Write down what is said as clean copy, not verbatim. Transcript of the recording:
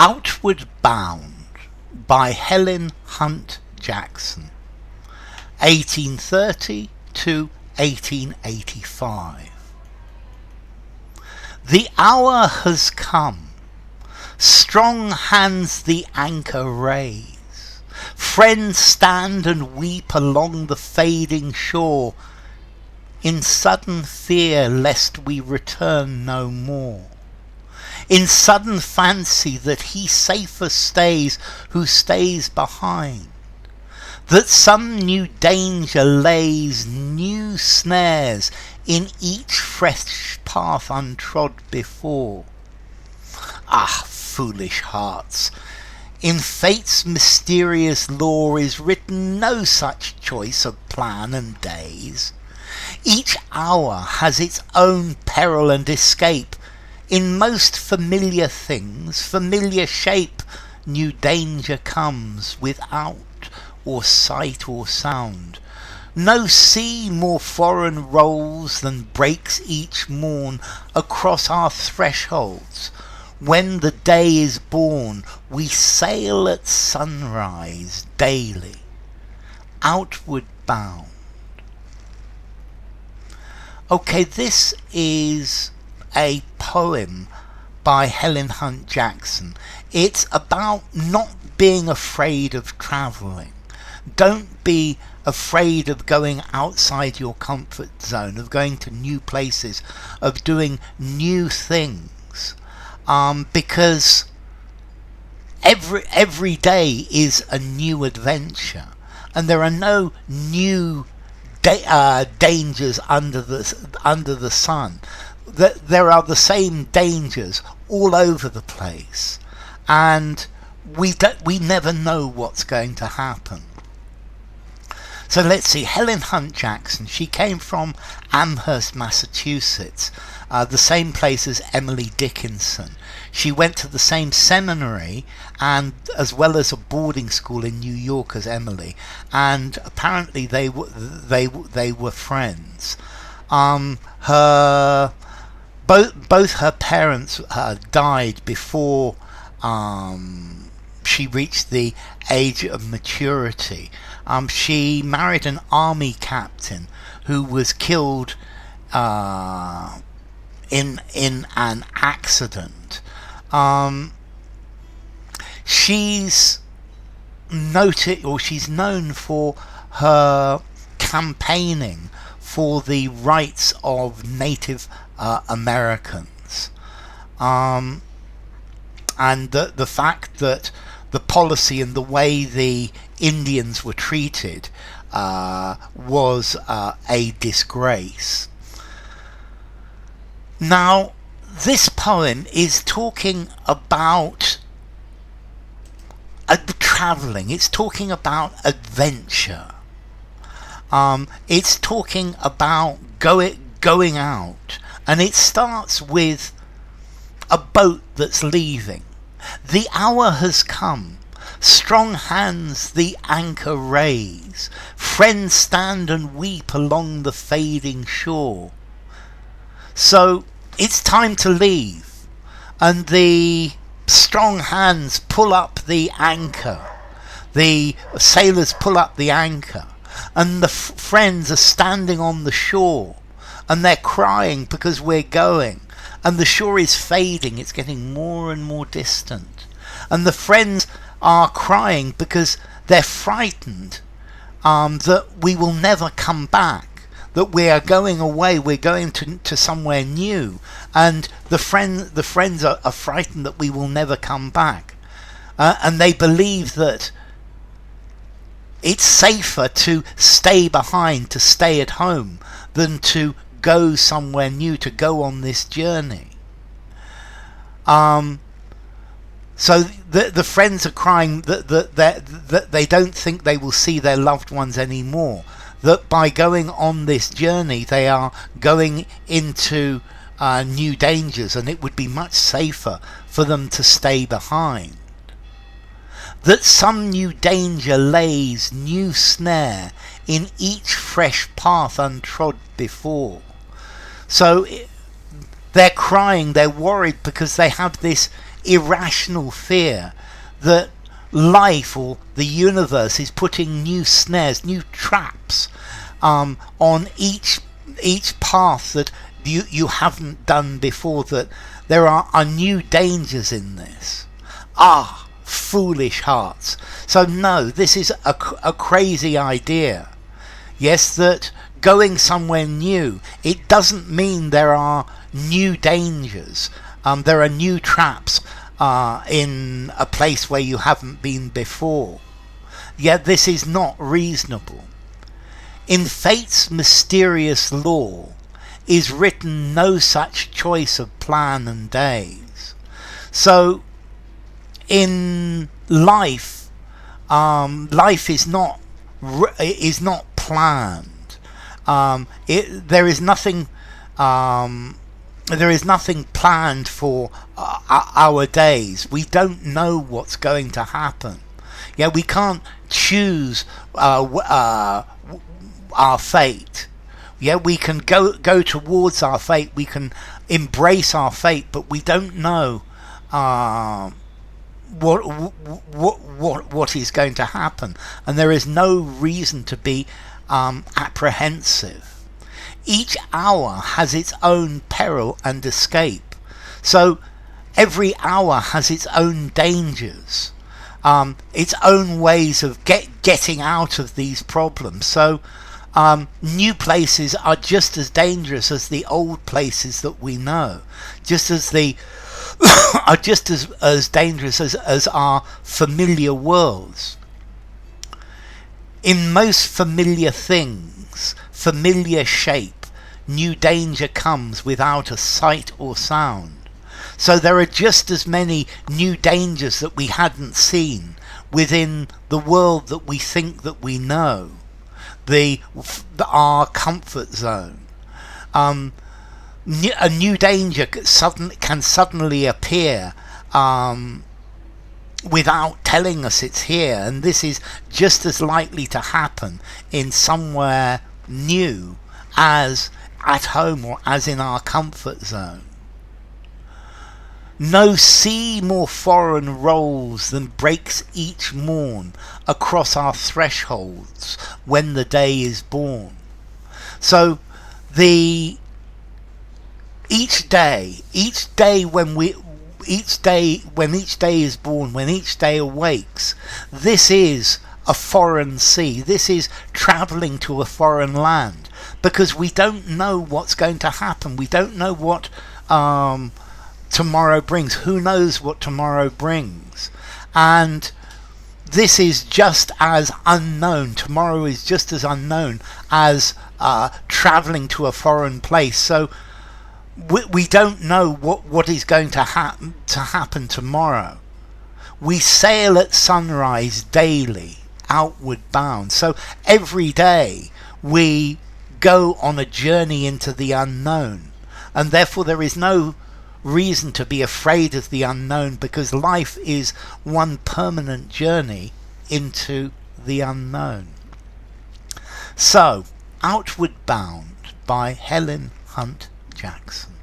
Outward Bound by Helen Hunt Jackson, 1830 to 1885. The hour has come, strong hands the anchor raise, friends stand and weep along the fading shore, in sudden fear lest we return no more, in sudden fancy that he safer stays who stays behind, that some new danger lays new snares in each fresh path untrod before. Ah, foolish hearts! In fate's mysterious lore is written no such choice of plan and days. Each hour has its own peril and escape. In most familiar things, familiar shape, new danger comes without or sight or sound. No sea more foreign rolls than breaks each morn across our thresholds. When the day is born, we sail at sunrise daily, outward bound. Okay, this is a poem by Helen Hunt Jackson. It's about not being afraid of travelling. Don't be afraid of going outside your comfort zone, of going to new places, of doing new things, because every day is a new adventure, and there are no new dangers under the sun. There are the same dangers all over the place, and we never know what's going to happen. So let's see, Helen Hunt Jackson, she came from Amherst, Massachusetts, the same place as Emily Dickinson. She went to the same seminary and as well as a boarding school in New York as Emily, and apparently they were friends. Both her parents died before she reached the age of maturity. She married an army captain who was killed in an accident. She's known for her campaigning for the rights of Native Americans, and the fact that the policy and the way the Indians were treated was a disgrace. Now, this poem is talking about travelling. It's talking about adventure. It's talking about going out, and it starts with a boat that's leaving. The hour has come, strong hands the anchor raise, friends stand and weep along the fading shore. So it's time to leave, and the strong hands pull up the anchor. The sailors pull up the anchor, and the friends are standing on the shore, and they're crying because we're going, and the shore is fading, it's getting more and more distant, and the friends are crying because they're frightened that we will never come back, that we are going away, we're going to somewhere new, and the friends are frightened that we will never come back, and they believe that it's safer to stay behind, to stay at home, than to go somewhere new, to go on this journey. So the friends are crying that they don't think they will see their loved ones anymore, that by going on this journey they are going into new dangers, and it would be much safer for them to stay behind. That some new danger lays new snare in each fresh path untrod before. So they're crying, they're worried because they have this irrational fear that life or the universe is putting new snares, new traps on each path that you haven't done before, that there are new dangers in this. Foolish hearts. So no, this is a crazy idea. Yes, that going somewhere new, it doesn't mean there are new dangers. There are new traps in a place where you haven't been before. Yet this is not reasonable. In fate's mysterious law is written no such choice of plan and days. So in life, life is not planned. There is nothing planned for our days. We don't know what's going to happen. Yeah, we can't choose our fate. Yeah, we can go towards our fate. We can embrace our fate, but we don't know what is going to happen, and there is no reason to be apprehensive. Each hour has its own peril and escape. So every hour has its own dangers, its own ways of getting out of these problems. So new places are just as dangerous as the old places that we know, just as are just as dangerous as our familiar worlds. In most familiar things, familiar shape, new danger comes without a sight or sound. So there are just as many new dangers that we hadn't seen within the world that we think that we know, our comfort zone. A new danger can suddenly appear without telling us it's here, and this is just as likely to happen in somewhere new as at home or as in our comfort zone. No sea more foreign rolls than breaks each morn across our thresholds when the day is born. So each day when each day is born, when each day awakes, this is a foreign sea. This is travelling to a foreign land, because we don't know what's going to happen. We don't know what tomorrow brings. Who knows what tomorrow brings? And this is just as unknown. Tomorrow is just as unknown as travelling to a foreign place. So we don't know what is going to happen tomorrow. We sail at sunrise daily, outward bound. So every day we go on a journey into the unknown, and therefore there is no reason to be afraid of the unknown, because life is one permanent journey into the unknown. So, Outward Bound by Helen Hunt Jackson.